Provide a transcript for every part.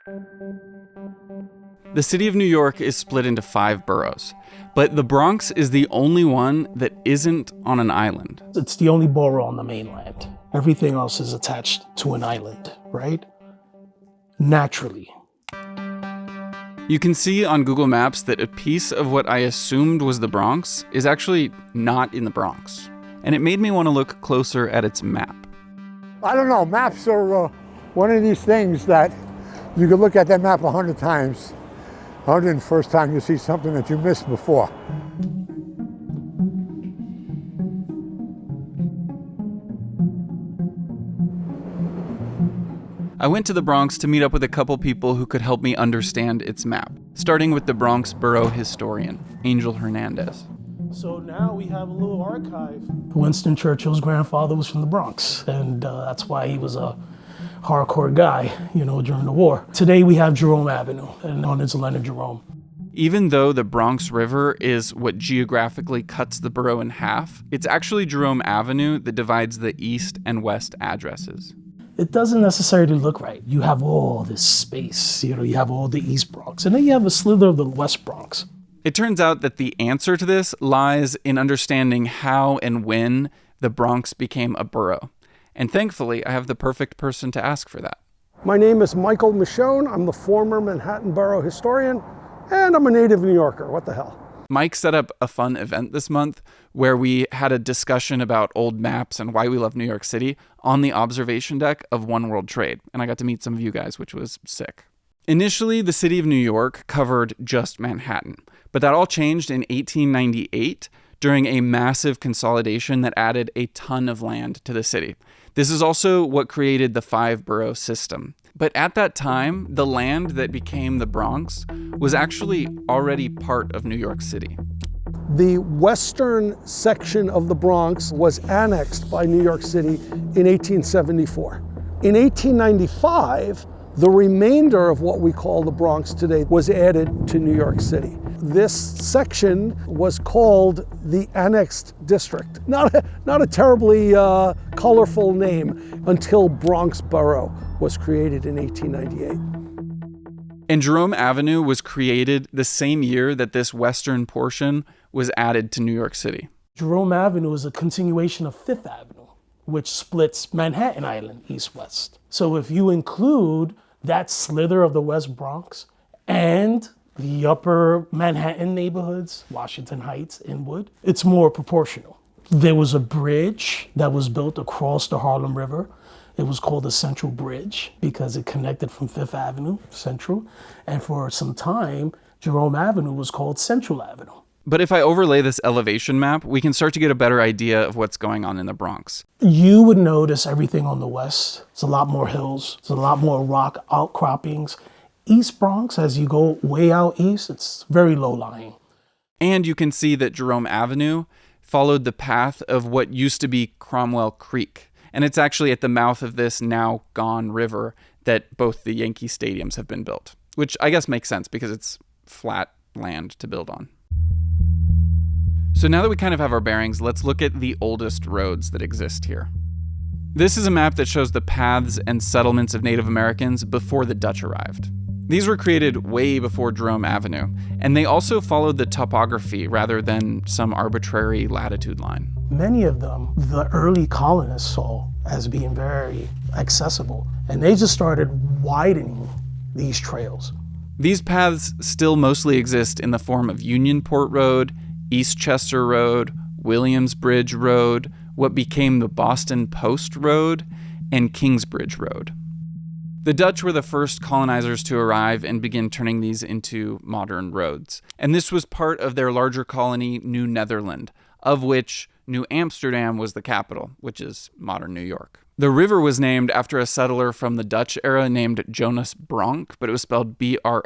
The city of New York is split into 5 boroughs, but the Bronx is the only one that isn't on an island. It's the only borough on the mainland. Everything else is attached to an island, right? Naturally. You can see on Google Maps that a piece of what I assumed was the Bronx is actually not in the Bronx. And it made me want to look closer at its map. I don't know, maps are one of these things that you can look at that map 100 times. 101st time you see something that you missed before. I went to the Bronx to meet up with a couple people who could help me understand its map, starting with the Bronx borough historian, Angel Hernandez. So now we have a little archive. Winston Churchill's grandfather was from the Bronx, and that's why he was a hardcore guy, during the war. Today we have Jerome Avenue, and known as Leonard Jerome. Even though the Bronx River is what geographically cuts the borough in half, it's actually Jerome Avenue that divides the east and west addresses. It doesn't necessarily look right. You have all this space, you have all the East Bronx, and then you have a slither of the West Bronx. It turns out that the answer to this lies in understanding how and when the Bronx became a borough. And thankfully, I have the perfect person to ask for that. My name is Michael Michonne. I'm the former Manhattan Borough historian, and I'm a native New Yorker. What the hell? Mike set up a fun event this month where we had a discussion about old maps and why we love New York City on the observation deck of One World Trade. And I got to meet some of you guys, which was sick. Initially, the city of New York covered just Manhattan, but that all changed in 1898 during a massive consolidation that added a ton of land to the city. This is also what created the 5-borough system. But at that time, the land that became the Bronx was actually already part of New York City. The western section of the Bronx was annexed by New York City in 1874. In 1895, the remainder of what we call the Bronx today was added to New York City. This section was called the Annexed District. Not a terribly colorful name until Bronx Borough was created in 1898. And Jerome Avenue was created the same year that this western portion was added to New York City. Jerome Avenue is a continuation of Fifth Avenue, which splits Manhattan Island east-west. So if you include that slither of the West Bronx and the upper Manhattan neighborhoods, Washington Heights, Inwood, it's more proportional. There was a bridge that was built across the Harlem River. It was called the Central Bridge because it connected from Fifth Avenue, Central. And for some time, Jerome Avenue was called Central Avenue. But if I overlay this elevation map, we can start to get a better idea of what's going on in the Bronx. You would notice everything on the west. It's a lot more hills. It's a lot more rock outcroppings. East Bronx, as you go way out east, it's very low-lying. And you can see that Jerome Avenue followed the path of what used to be Cromwell Creek. And it's actually at the mouth of this now gone river that both the Yankee stadiums have been built, which I guess makes sense because it's flat land to build on. So now that we kind of have our bearings, let's look at the oldest roads that exist here. This is a map that shows the paths and settlements of Native Americans before the Dutch arrived. These were created way before Jerome Avenue, and they also followed the topography rather than some arbitrary latitude line. Many of them, the early colonists saw as being very accessible, and they just started widening these trails. These paths still mostly exist in the form of Unionport Road, Eastchester Road, Williamsbridge Road, what became the Boston Post Road, and Kingsbridge Road. The Dutch were the first colonizers to arrive and begin turning these into modern roads. And this was part of their larger colony, New Netherland, of which New Amsterdam was the capital, which is modern New York. The river was named after a settler from the Dutch era named Jonas Bronck, but it was spelled B-R-O-N-C-K.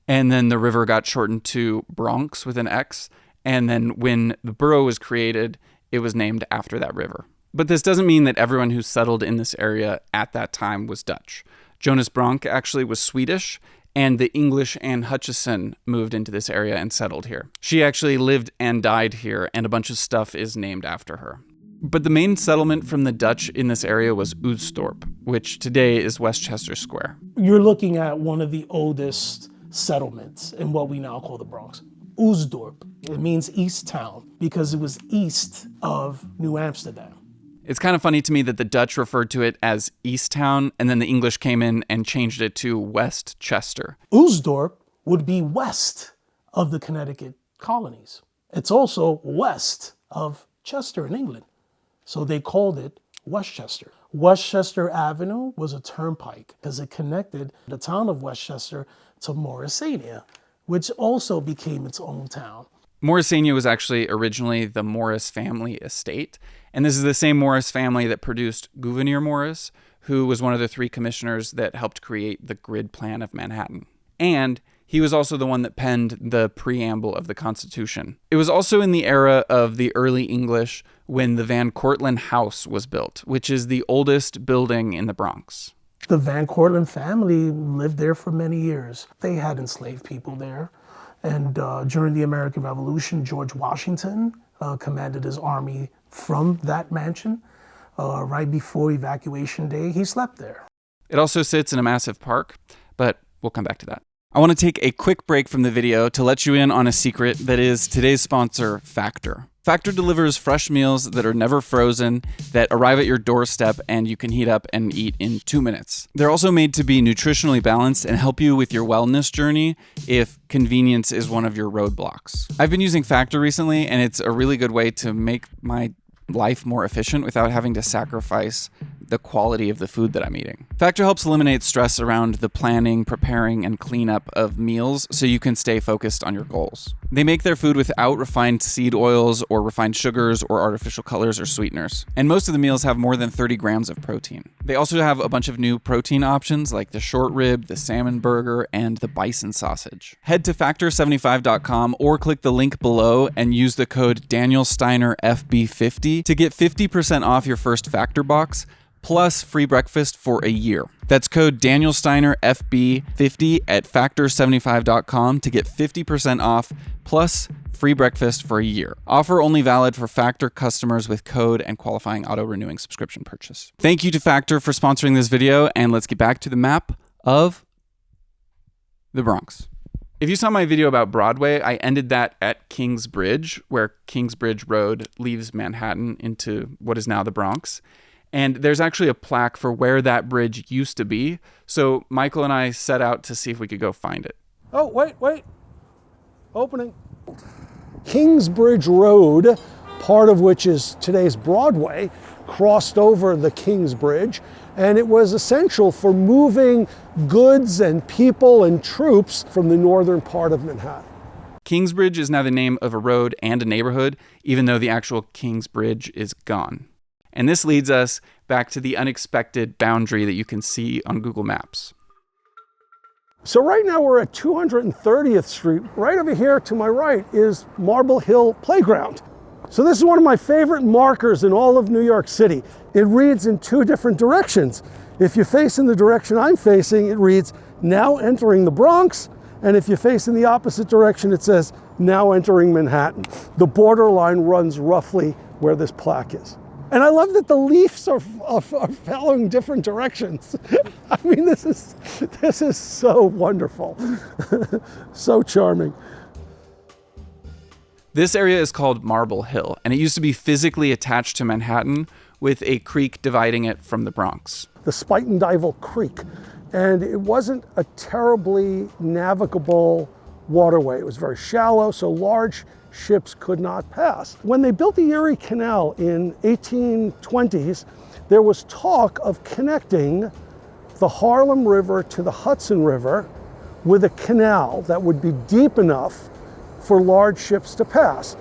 And then the river got shortened to Bronx with an X. And then when the borough was created, it was named after that river. But this doesn't mean that everyone who settled in this area at that time was Dutch. Jonas Bronck actually was Swedish, and the English Anne Hutchison moved into this area and settled here. She actually lived and died here, and a bunch of stuff is named after her. But the main settlement from the Dutch in this area was Oostdorp, which today is Westchester Square. You're looking at one of the oldest settlements in what we now call the Bronx. Oostdorp. It means East Town because it was east of New Amsterdam. It's kind of funny to me that the Dutch referred to it as East Town, and then the English came in and changed it to Westchester. Oostdorp would be west of the Connecticut colonies. It's also west of Chester in England. So they called it Westchester. Westchester Avenue was a turnpike because it connected the town of Westchester to Morrisania, which also became its own town. Morrisania was actually originally the Morris family estate, and this is the same Morris family that produced Gouverneur Morris, who was one of the 3 commissioners that helped create the grid plan of Manhattan. And he was also the one that penned the preamble of the Constitution. It was also in the era of the early English when the Van Cortlandt House was built, which is the oldest building in the Bronx. The Van Cortlandt family lived there for many years. They had enslaved people there. And during the American Revolution, George Washington commanded his army from that mansion. Right before Evacuation Day, he slept there. It also sits in a massive park, but we'll come back to that. I want to take a quick break from the video to let you in on a secret that is today's sponsor, Factor. Factor delivers fresh meals that are never frozen, that arrive at your doorstep and you can heat up and eat in 2 minutes. They're also made to be nutritionally balanced and help you with your wellness journey if convenience is one of your roadblocks. I've been using Factor recently, and it's a really good way to make my life more efficient without having to sacrifice the quality of the food that I'm eating. Factor helps eliminate stress around the planning, preparing, and cleanup of meals so you can stay focused on your goals. They make their food without refined seed oils or refined sugars or artificial colors or sweeteners. And most of the meals have more than 30 grams of protein. They also have a bunch of new protein options like the short rib, the salmon burger, and the bison sausage. Head to factor75.com or click the link below and use the code DanielSteinerFB50 to get 50% off your first Factor box, plus free breakfast for a year. That's code DanielSteinerFB50 at factor75.com to get 50% off, plus free breakfast for a year. Offer only valid for Factor customers with code and qualifying auto-renewing subscription purchase. Thank you to Factor for sponsoring this video, and let's get back to the map of the Bronx. If you saw my video about Broadway, I ended that at Kingsbridge, where Kingsbridge Road leaves Manhattan into what is now the Bronx. And there's actually a plaque for where that bridge used to be. So Michael and I set out to see if we could go find it. Oh, wait. Opening. Kingsbridge Road, part of which is today's Broadway, crossed over the Kings Bridge, and it was essential for moving goods and people and troops from the northern part of Manhattan. Kingsbridge is now the name of a road and a neighborhood, even though the actual Kingsbridge is gone. And this leads us back to the unexpected boundary that you can see on Google Maps. So right now we're at 230th Street. Right over here to my right is Marble Hill Playground. So this is one of my favorite markers in all of New York City. It reads in 2 different directions. If you face in the direction I'm facing, it reads, now entering the Bronx. And if you face in the opposite direction, it says, now entering Manhattan. The borderline runs roughly where this plaque is. And I love that the leaves are following different directions. I mean, this is so wonderful, so charming. This area is called Marble Hill, and it used to be physically attached to Manhattan with a creek dividing it from the Bronx. The Spuytendival Creek. And it wasn't a terribly navigable waterway. It was very shallow, so large ships could not pass. When they built the Erie Canal in 1820s, there was talk of connecting the Harlem River to the Hudson River with a canal that would be deep enough for large ships to pass.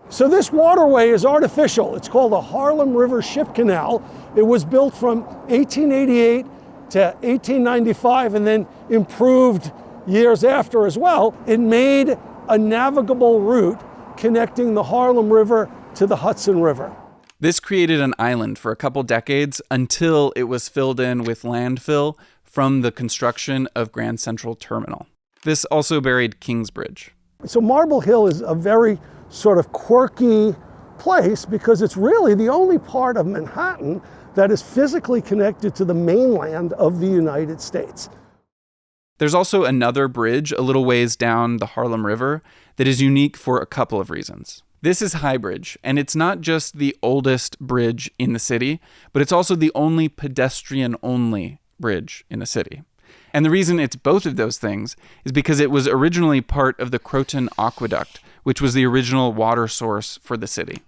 So this waterway is artificial. It's called the Harlem River Ship Canal. It was built from 1888 to 1895 and then improved years after as well. It made a navigable route connecting the Harlem River to the Hudson River. This created an island for a couple decades until it was filled in with landfill from the construction of Grand Central Terminal. This also buried Kingsbridge. So Marble Hill is a very sort of quirky place because it's really the only part of Manhattan that is physically connected to the mainland of the United States. There's also another bridge a little ways down the Harlem River that is unique for a couple of reasons. This is High Bridge, and it's not just the oldest bridge in the city, but it's also the only pedestrian-only bridge in the city. And the reason it's both of those things is because it was originally part of the Croton Aqueduct, which was the original water source for the city.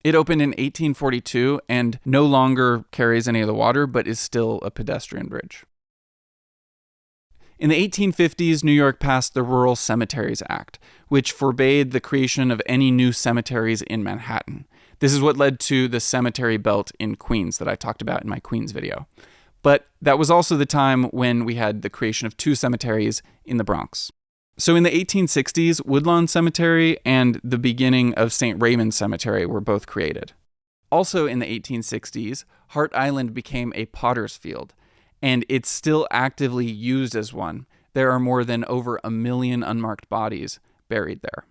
It opened in 1842 and no longer carries any of the water, but is still a pedestrian bridge. In the 1850s, New York passed the Rural Cemeteries Act, which forbade the creation of any new cemeteries in Manhattan. This is what led to the cemetery belt in Queens that I talked about in my Queens video. But that was also the time when we had the creation of 2 cemeteries in the Bronx. So in the 1860s, Woodlawn Cemetery and the beginning of St. Raymond Cemetery were both created. Also in the 1860s, Hart Island became a potter's field, and it's still actively used as one. There are more than over 1 million unmarked bodies buried there.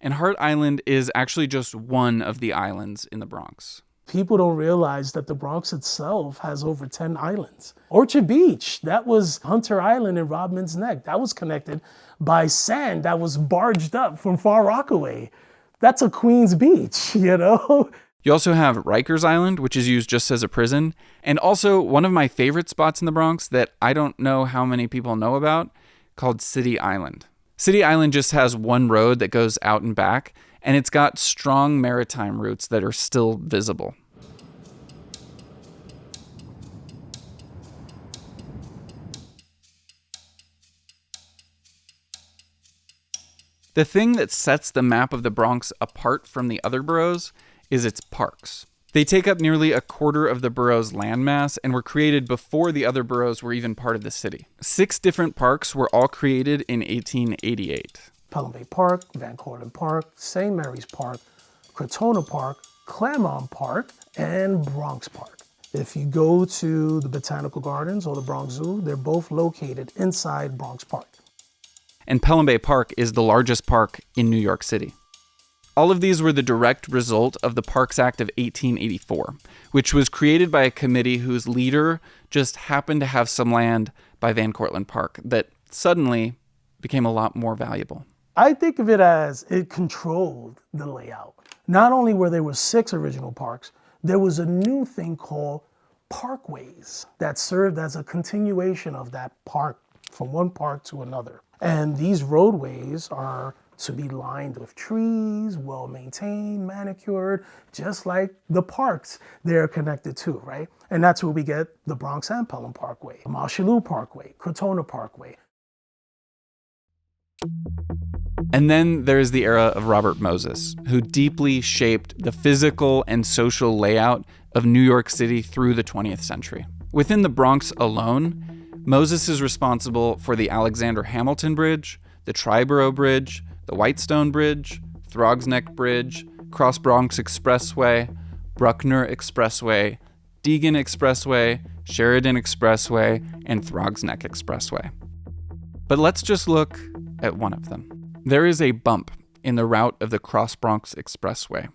And Hart Island is actually just one of the islands in the Bronx. People don't realize that the Bronx itself has over 10 islands. Orchard Beach, that was Hunter Island and Rodman's Neck. That was connected by sand that was barged up from Far Rockaway. That's a Queens beach, you know? You also have Rikers Island, which is used just as a prison, and also one of my favorite spots in the Bronx that I don't know how many people know about, called City Island. City Island just has one road that goes out and back, and it's got strong maritime routes that are still visible. The thing that sets the map of the Bronx apart from the other boroughs is its parks. They take up nearly a quarter of the borough's landmass and were created before the other boroughs were even part of the city. 6 different parks were all created in 1888. Pelham Bay Park, Van Cortlandt Park, St. Mary's Park, Crotona Park, Claremont Park, and Bronx Park. If you go to the Botanical Gardens or the Bronx Zoo, they're both located inside Bronx Park. And Pelham Bay Park is the largest park in New York City. All of these were the direct result of the Parks Act of 1884, which was created by a committee whose leader just happened to have some land by Van Cortlandt Park that suddenly became a lot more valuable. I think of it as it controlled the layout. Not only were there 6 original parks, there was a new thing called parkways that served as a continuation of that park from one park to another. And these roadways are to be lined with trees, well-maintained, manicured, just like the parks they're connected to, right? And that's where we get the Bronx and Pelham Parkway, Marshalloo Parkway, Crotona Parkway. And then there's the era of Robert Moses, who deeply shaped the physical and social layout of New York City through the 20th century. Within the Bronx alone, Moses is responsible for the Alexander Hamilton Bridge, the Triborough Bridge, the Whitestone Bridge, Throgs Neck Bridge, Cross Bronx Expressway, Bruckner Expressway, Deegan Expressway, Sheridan Expressway, and Throgs Neck Expressway. But let's just look at one of them. There is a bump in the route of the Cross Bronx Expressway,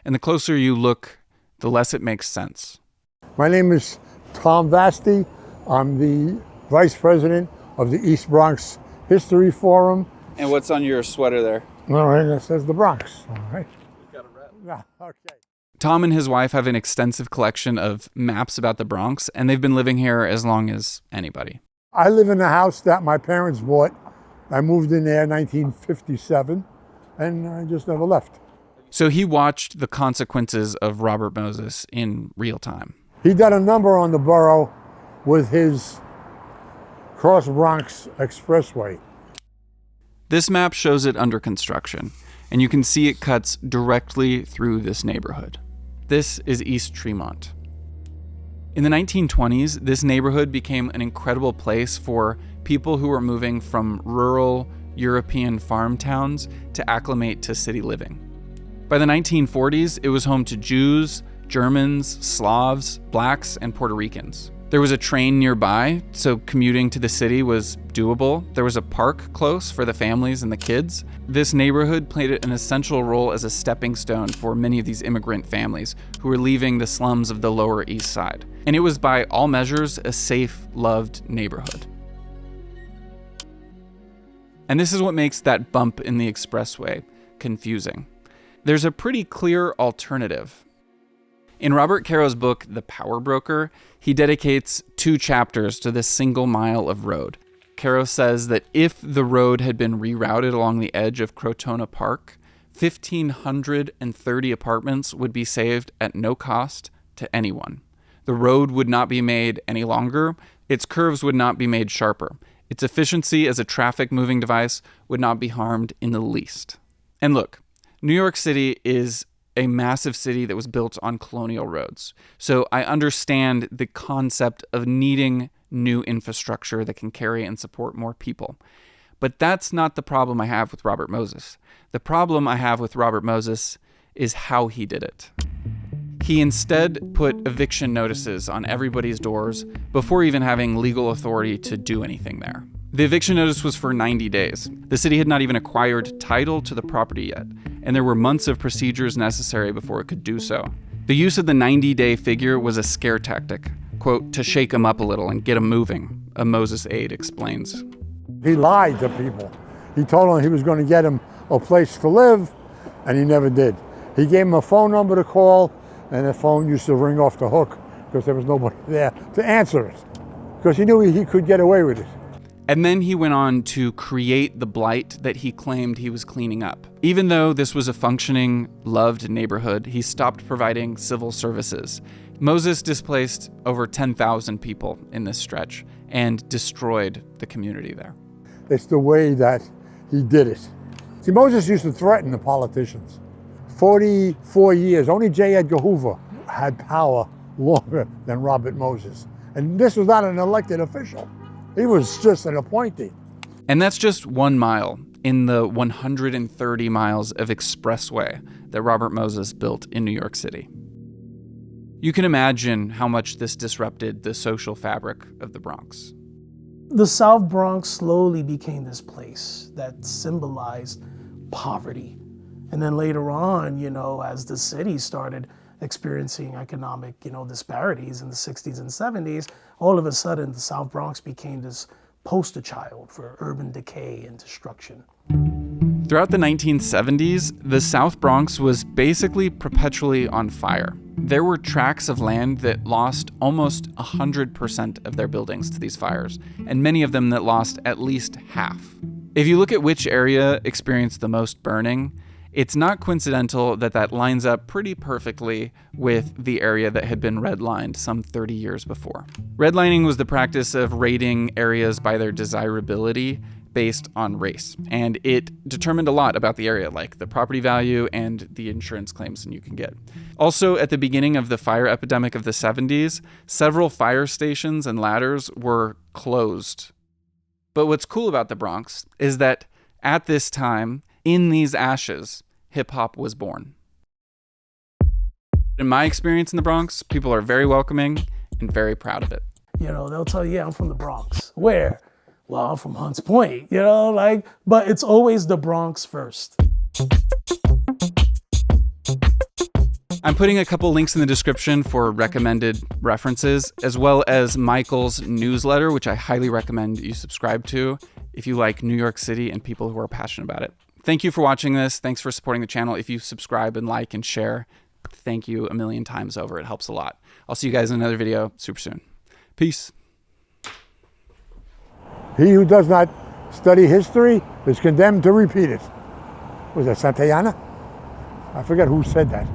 and the closer you look, the less it makes sense. My name is Tom Vasti. I'm the Vice President of the East Bronx History Forum. And what's on your sweater there? All right, that says the Bronx. All right. Got a rat. Yeah, okay. Tom and his wife have an extensive collection of maps about the Bronx, and they've been living here as long as anybody. I live in a house that my parents bought. I moved in there in 1957, and I just never left. So he watched the consequences of Robert Moses in real time. He done a number on the borough with his Cross Bronx Expressway. This map shows it under construction, and you can see it cuts directly through this neighborhood. This is East Tremont. In the 1920s, this neighborhood became an incredible place for people who were moving from rural European farm towns to acclimate to city living. By the 1940s, it was home to Jews, Germans, Slavs, blacks, and Puerto Ricans. There was a train nearby, so commuting to the city was doable. There was a park close for the families and the kids. This neighborhood played an essential role as a stepping stone for many of these immigrant families who were leaving the slums of the Lower East Side. And it was by all measures a safe, loved neighborhood. And this is what makes that bump in the expressway confusing. There's a pretty clear alternative. In Robert Caro's book, The Power Broker, he dedicates 2 chapters to this single mile of road. Caro says that if the road had been rerouted along the edge of Crotona Park, 1,530 apartments would be saved at no cost to anyone. The road would not be made any longer. Its curves would not be made sharper. Its efficiency as a traffic moving device would not be harmed in the least. And look, New York City is a massive city that was built on colonial roads. So I understand the concept of needing new infrastructure that can carry and support more people. But that's not the problem I have with Robert Moses. The problem I have with Robert Moses is how he did it. He instead put eviction notices on everybody's doors before even having legal authority to do anything there. The eviction notice was for 90 days. The city had not even acquired title to the property yet, and there were months of procedures necessary before it could do so. The use of the 90-day figure was a scare tactic, quote, to shake them up a little and get them moving, a Moses aide explains. He lied to people. He told them he was going to get him a place to live, and he never did. He gave him a phone number to call, and the phone used to ring off the hook because there was nobody there to answer it, because he knew he could get away with it. And then he went on to create the blight that he claimed he was cleaning up. Even though this was a functioning, loved neighborhood, he stopped providing civil services. Moses displaced over 10,000 people in this stretch and destroyed the community there. It's the way that he did it. See, Moses used to threaten the politicians. 44 years, only J. Edgar Hoover had power longer than Robert Moses. And this was not an elected official. He was just an appointee. And that's just 1 mile in the 130 miles of expressway that Robert Moses built in New York City. You can imagine how much this disrupted the social fabric of the Bronx. The South Bronx slowly became this place that symbolized poverty. And then later on, as the city started experiencing economic, disparities in the 60s and 70s, all of a sudden the South Bronx became this poster child for urban decay and destruction. Throughout the 1970s, the South Bronx was basically perpetually on fire. There were tracts of land that lost almost 100% of their buildings to these fires, and many of them that lost at least half. If you look at which area experienced the most burning, it's not coincidental that that lines up pretty perfectly with the area that had been redlined some 30 years before. Redlining was the practice of rating areas by their desirability based on race, and it determined a lot about the area, like the property value and the insurance claims that you can get. Also, at the beginning of the fire epidemic of the 70s, several fire stations and ladders were closed. But what's cool about the Bronx is that at this time, in these ashes, hip-hop was born. In my experience in the Bronx, people are very welcoming and very proud of it. They'll tell you, yeah, I'm from the Bronx. Where? Well, I'm from Hunts Point, but it's always the Bronx first. I'm putting a couple links in the description for recommended references, as well as Michael's newsletter, which I highly recommend you subscribe to if you like New York City and people who are passionate about it. Thank you for watching this. Thanks for supporting the channel. If you subscribe and like and share, thank you a million times over. It helps a lot. I'll see you guys in another video super soon. Peace. He who does not study history is condemned to repeat it. Was that Santayana? I forget who said that.